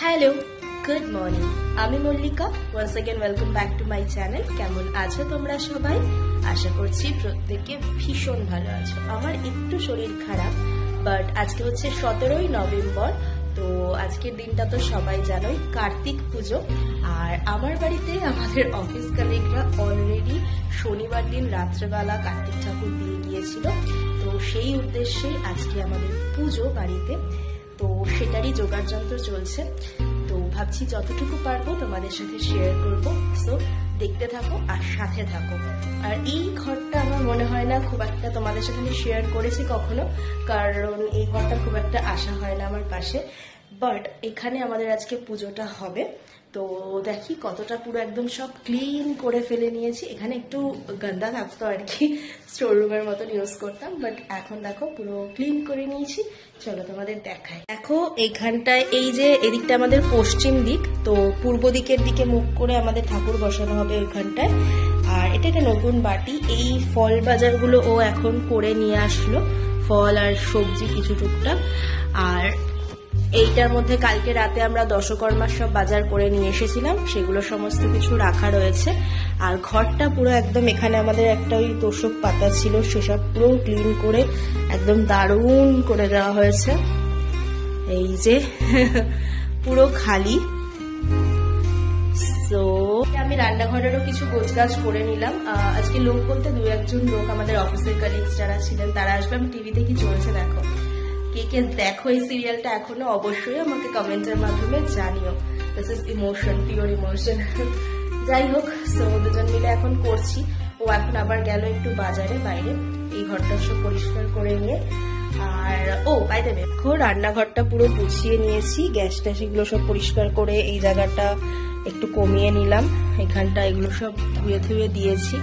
Hello, good morning. আমি Mallika. Once again welcome back to my channel. কেমন আছো তোমরা সবাই? আশা করছি প্রত্যেকে ভীষণ ভালো আছো। আমার একটু শরীর খারাপ, বাট আজকে হচ্ছে 17ই নভেম্বর। তো আজকের দিনটা তো সবাই জানোই, কার্তিক পুজো। আর আমার বাড়িতে আমাদের অফিস কালিগরা অলরেডি শনিবার দিন রাত্রেবেলা কার্তিক ঠাকুর দিয়ে গিয়েছিল। তো সেই উদ্দেশ্যে আজকে আমাদের পুজো বাড়িতে, তো সেটারই জোগাড় যন্ত্র চলছে। তো ভাবছি যতটুকু পারবো তোমাদের সাথে শেয়ার করবো। সো দেখতে থাকো আর সাথে থাকো। আর এই ঘরটা আমার মনে হয় না খুব একটা তোমাদের সাথে আমি শেয়ার করেছি কখনো, কারণ এই ঘরটা খুব একটা আসা হয় না আমার পাশে। বাট এখানে আমাদের আজকে পুজোটা হবে। তো দেখি কতটা পুরো একদম সব ক্লিন করে ফেলে নিয়েছি। এখানে একটু গন্দা থাকতো আর কি, স্টোর রুমের মতন ইউজ করতাম, বাট এখন দেখো পুরো ক্লিন করে নিয়েছি। চলো তোমাদের দেখাই। দেখো এইখানটায়, এই যে এদিকটা আমাদের পশ্চিম দিক, তো পূর্ব দিকের দিকে মুখ করে আমাদের ঠাকুর বসানো হবে ওইখানটায়। আর এটা একটা নতুন বাটি। এই ফল বাজারগুলো ও এখন করে নিয়ে আসলো, ফল আর সবজি কিছু টুকটাক। আর এইটার মধ্যে কালকে রাতে আমরা দশকর্মার সব বাজার করে নিয়ে এসেছিলাম, সেগুলো সমস্ত কিছু রাখা রয়েছে। আর ঘরটা পুরো একদম, এখানে আমাদের একটা ওই তোষক পাতা ছিল, সেসব পুরো ক্লিন করে একদম দারুণ করে দেওয়া হয়েছে। এই যে পুরো খালি। তো আমি রান্নাঘরেরও কিছু গোছগাছ করে নিলাম। আজকে লোক বলতে দু একজন লোক, আমাদের অফিসের কালিগস যারা ছিলেন তারা আসবে। আমি টিভিতে কি চলছে দেখো, কে কে দেখো এই সিরিয়ালটা এখনো, অবশ্যই আমাকে কমেন্টের মাধ্যমে জানিও। This is emotion, pure emotion. যাই হোক, সো দুজন মিলে এখন করছি। ও এখন আবার গেল একটু বাজারে বাইরে, এই ঘরটা সব পরিষ্কার করে নিয়ে। আর বাইরে দেখো রান্নাঘরটা পুরো গুছিয়ে নিয়েছি, গ্যাস ট্যাস এগুলো সব পরিষ্কার করে এই জায়গাটা একটু কমিয়ে নিলাম। এখানটা এগুলো সব ধুয়ে ধুয়ে দিয়েছি,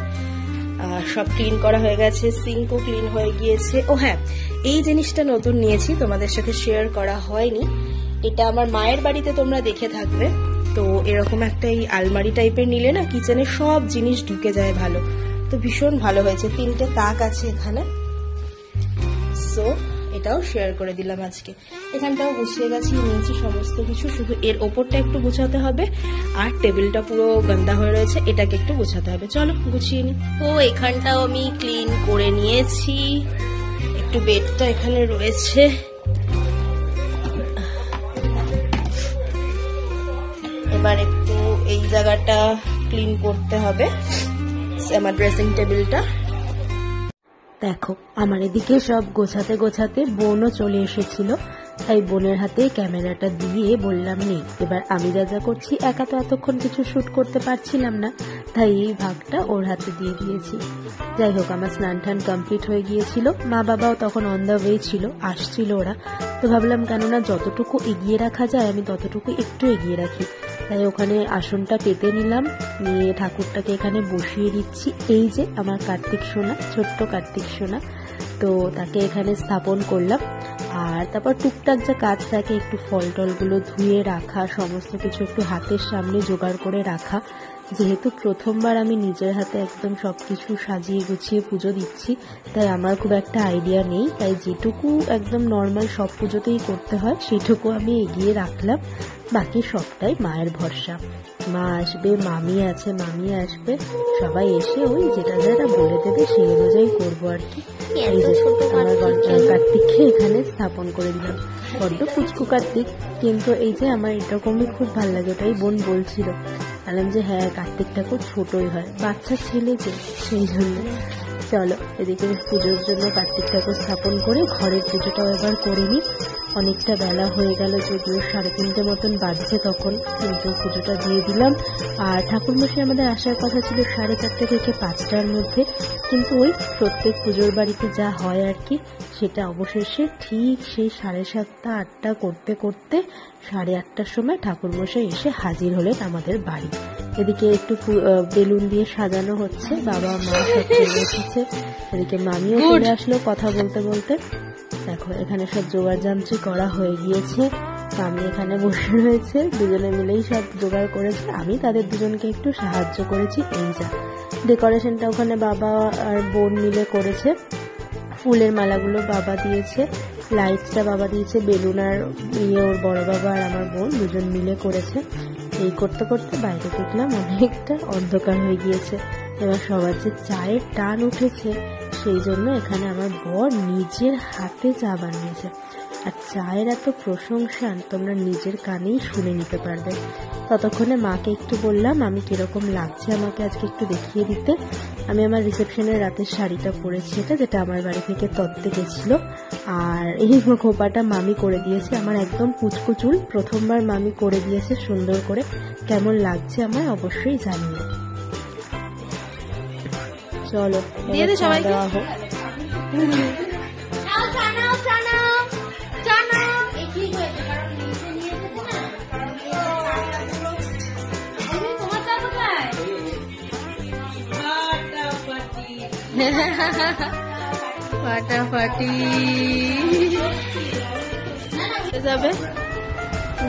সব ক্লিন করা হয়ে গেছে। সিঙ্কও ক্লিন হয়ে গিয়েছে। হ্যাঁ, এই জিনিসটা নতুন নিয়েছি, তোমাদের সাথে শেয়ার করা হয়নি। এটা আমার মায়ের বাড়িতে তোমরা দেখে থাকবে। তো এরকম একটা এই আলমারি টাইপের নিলে না কিচেনে সব জিনিস ঢুকে যায় ভালো। তো ভীষণ ভালো হয়েছে। 3টে তাক আছে এখানে। সো এটাও শেয়ার করে দিলাম আজকে। এখানটাও গুছিয়ে গেছি, নিয়েছি সমস্ত কিছু, শুধু এর ওপরটা একটু গুছাতে হবে। আর টেবিলটা পুরো গন্দা হয়ে রয়েছে, এটাকে একটু গুছাতে হবে। চলো গুছিয়ে নি। তো এখানটাও আমি ক্লিন করে নিয়েছি। একটু বেডটা এখানে রয়েছে, এবার একটু এই জায়গাটা ক্লিন করতে হবে, আমার ড্রেসিং টেবিলটা। দেখো আমার এদিকে সব গোছাতে গোছাতে বোনও চলে এসেছিল, তাই বোনের হাতে ক্যামেরাটা দিয়ে বললাম নেই। এবার আমি যা যা করছি, একা তো এতক্ষণ কিছু শুট করতে পারছিলাম না, তাই এই ভাগটা ওর হাতে দিয়ে দিয়েছি। যাই হোক, আমার স্নান টান কমপ্লিট হয়ে গিয়েছিল। মা বাবাও তখন অন দ্য ওয়ে ছিল, আসছিল ওরা। তো ভাবলাম কেননা যতটুকু এগিয়ে রাখা যায় আমি ততটুকু একটু এগিয়ে রাখি। তাই ওখানে আসনটা পেতে নিলাম, নিয়ে ঠাকুরটাকে এখানে বসিয়ে দিচ্ছি। এই যে আমার কার্তিক সোনা, ছোট্ট কার্তিক সোনা, তো তাকে এখানে স্থাপন করলাম। আর তারপর টুকটাক যা কাজ থাকে, একটু ফল টলগুলো ধুয়ে রাখা, সমস্ত কিছু একটু হাতের সামনে জোগাড় করে রাখা। যেহেতু প্রথমবার আমি নিজের হাতে একদম সবকিছু সাজিয়ে গুছিয়ে পুজো দিচ্ছি, তাই আমার খুব একটা আইডিয়া নেই। তাই যেটুকু একদম নর্মাল সব পুজোতেই করতে হয় সেটুকু আমি এগিয়ে রাখলাম। বাকি সবটাই মায়ের ভরসা। মা আসবে, মামি আছে, মামি আসবে, সবাই এসে ওই যেটা যেটা বলে দেবে সেই অনুযায়ী করবো আর কি। এই যে আমার কার্তিককে এখানে স্থাপন করে দিলাম। বড্ড পুচকু কার্তিক, কিন্তু এই যে আমার এরকমই খুব ভালো লাগে। ওটাই বোন বলছিল, বললাম যে হ্যাঁ কার্তিকটা খুব ছোটই হয়, বাচ্চা ছেলে যে, সেই জন্য। চলো এদিকে পুজোর জন্য কার্তিক ঠাকুর স্থাপন করে ঘরের পুজোটাও এবার করে নিই। অনেকটা বেলা হয়ে গেল, যদিও 3:30 মতন বাজছে তখন, কিন্তু পুজোটা দিয়ে দিলাম। আর ঠাকুরমশাই আমাদের আসার কথা ছিল 4:30 থেকে 5টার মধ্যে, কিন্তু ওই প্রত্যেক পুজোর বাড়িতে যা হয় আর কি, সেটা অবশেষে ঠিক সেই 7:30 8টা করতে করতে 8:30টার সময় ঠাকুরমশাই এসে হাজির হলেন আমাদের বাড়ি। এদিকে একটু বেলুন দিয়ে সাজানো হচ্ছে, বাবা মা সব চলে এসেছে। এদিকে মামিও চলে আসলো কথা বলতে বলতে। দেখো এখানে সব জোগাড় যন্ত্রী করা হয়ে গিয়েছে। মামি এখানে বসে রয়েছে, দুজনে মিলেই সব জোগাড় করেছে, আমি তাদের দুজনকে একটু সাহায্য করেছি। এই যা ডেকোরেশনটা ওখানে বাবা আর বোন মিলে করেছে। ফুলের মালাগুলো বাবা দিয়েছে, লাইটসটা বাবা দিয়েছে, বেলুন আর ইয়ে ওর বড় বাবা আর আমার বোন দুজন মিলে করেছে। এই করতে করতে বাইরে দেখলাম অনেকটা অন্ধকার হয়ে গিয়েছে। এবার সবার যে চায়ের টান উঠেছে, সেই জন্য এখানে আমার বর নিজের হাতে চা বানিয়েছে। আর চায়ের এত প্রশংসা তোমরা নিজের কানেই শুনে নিতে পারবে। ততক্ষণে মাকে একটু বললাম আমি কিরকম লাগছে আমাকে আজকে একটু দেখিয়ে দিতে। আমি আমার রিসেপশনের রাতের শাড়িটা পরেছি, এটা যেটা আমার বাড়ি থেকে তত্ত্বে গেছিল। আর এই খোপাটা মামি করে দিয়েছে, আমার একদম কুচকু চুল, প্রথমবার মামি করে দিয়েছে সুন্দর করে। কেমন লাগছে আমার অবশ্যই জানিও। চলো সবাইকে দেওয়া হোক। ফাটাফাটি যাবে।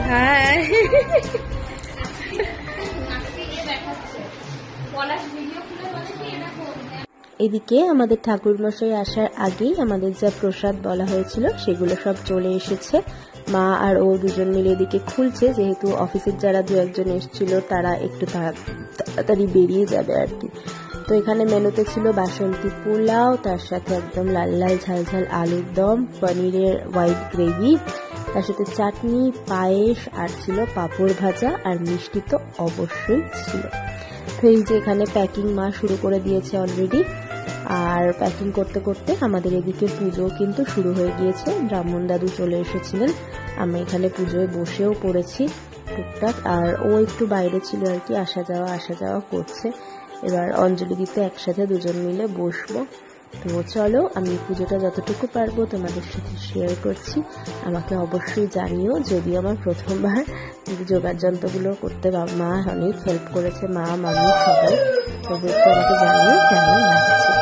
হ্যাঁ এদিকে আমাদের ঠাকুরমশাই আসার আগেই আমাদের যা প্রসাদ বলা হয়েছিল সেগুলো সব চলে এসেছে। মা আর ও দুজন মিলে এদিকে খুলছে, যেহেতু অফিসের যারা দু একজন এসেছিল তারা একটু তাড়াতাড়ি বেরিয়ে যাবে আর কি। তো এখানে মেনুতে ছিল বাসন্তী পোলাও, তার সাথে একদম লাল লাল ঝাল ঝাল আলুর দম, পনিরের হোয়াইট গ্রেভি, তার সাথে চাটনি, পায়েস, আর ছিল পাঁপড় ভাজা, আর মিষ্টি তো অবশ্যই ছিল। তো এই যে এখানে প্যাকিং মা শুরু করে দিয়েছে অলরেডি। আর প্যাকিং করতে করতে আমাদের এদিকে পুজো কিন্তু শুরু হয়ে গিয়েছে। ব্রাহ্মণ দাদু চলে এসেছিলেন, আমি এখানে পুজোয় বসেও পড়েছি টুকটাক। আর ও একটু বাইরে ছিল আর কি, আসা যাওয়া করছে। এবার অঞ্জলি দিতে একসাথে দুজন মিলে বসবো। তো চলো আমি পুজোটা যতটুকু পারবো তোমাদের সাথে শেয়ার করছি। আমাকে অবশ্যই জানিও, যদিও আমার প্রথমবার জোগাড় যন্ত্রগুলো করতে মা অনেক হেল্প করেছে, মা মামি সবাই। তবে আমাকে জানিও কেমন লাগছে।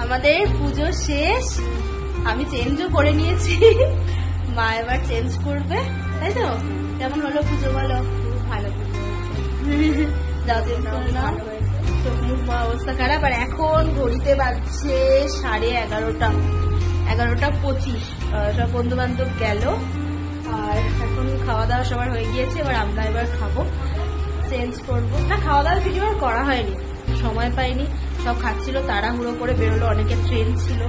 আমাদের পুজো শেষ, আমি চেঞ্জও করে নিয়েছি, মা এবার চেঞ্জ করবে, তাই তো? কেমন হলো পুজো বলো? ভালো পুজো হয়েছে, যাও চেঞ্জ করলাম, চোখ মুখ অবস্থা খারাপ। আর এখন ঘড়িতে বাজছে 11:30, সব বন্ধু বান্ধব গেল, আর এখন খাওয়া দাওয়া সবার হয়ে গিয়েছে। আমরা এবার খাবো, চেঞ্জ করবো না। খাওয়া দাওয়ার ভিডিও আর করা হয়নি, সময় পাইনি, সব খাচ্ছিল, তাড়াহুড়ো করে বেরোলো, অনেকের ট্রেন ছিল,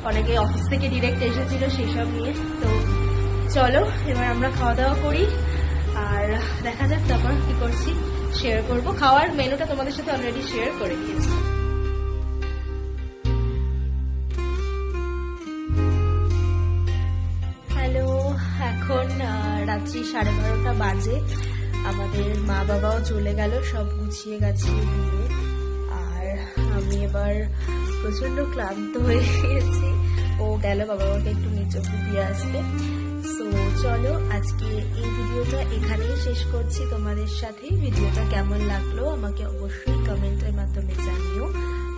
অনেকে অফিস থেকে ডিরেক্ট এসেছিল, সেসব নিয়ে। তো চলো এবার আমরা খাওয়া দাওয়া করি, আর দেখা যাক তারপর কি করছি, শেয়ার করবো। খাওয়ার মেনুটা তোমাদের সাথে অলরেডি শেয়ার করে দিয়েছি। হ্যালো, এখন রাত্রি 12:30 বাজে। আমাদের মা বাবাও চলে গেল, সব গুছিয়ে গাছিয়ে দিয়ে। আর আমি এবার প্রচন্ড ক্লান্ত হয়ে গিয়েছি, ও গেল বাবা মাকে একটু নিচে দিয়ে আসতে। সো চলো আজকে এই ভিডিওটা এখানেই শেষ করছি তোমাদের সাথে। ভিডিওটা কেমন লাগলো আমাকে অবশ্যই কমেন্টের মাধ্যমে জানিও,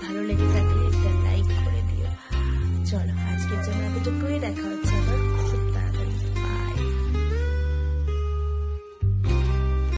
ভালো লেগে থাকলে একটা লাইক করে দিও। চলো আজকের জন্য এতটুকুই, দেখা হচ্ছে আবার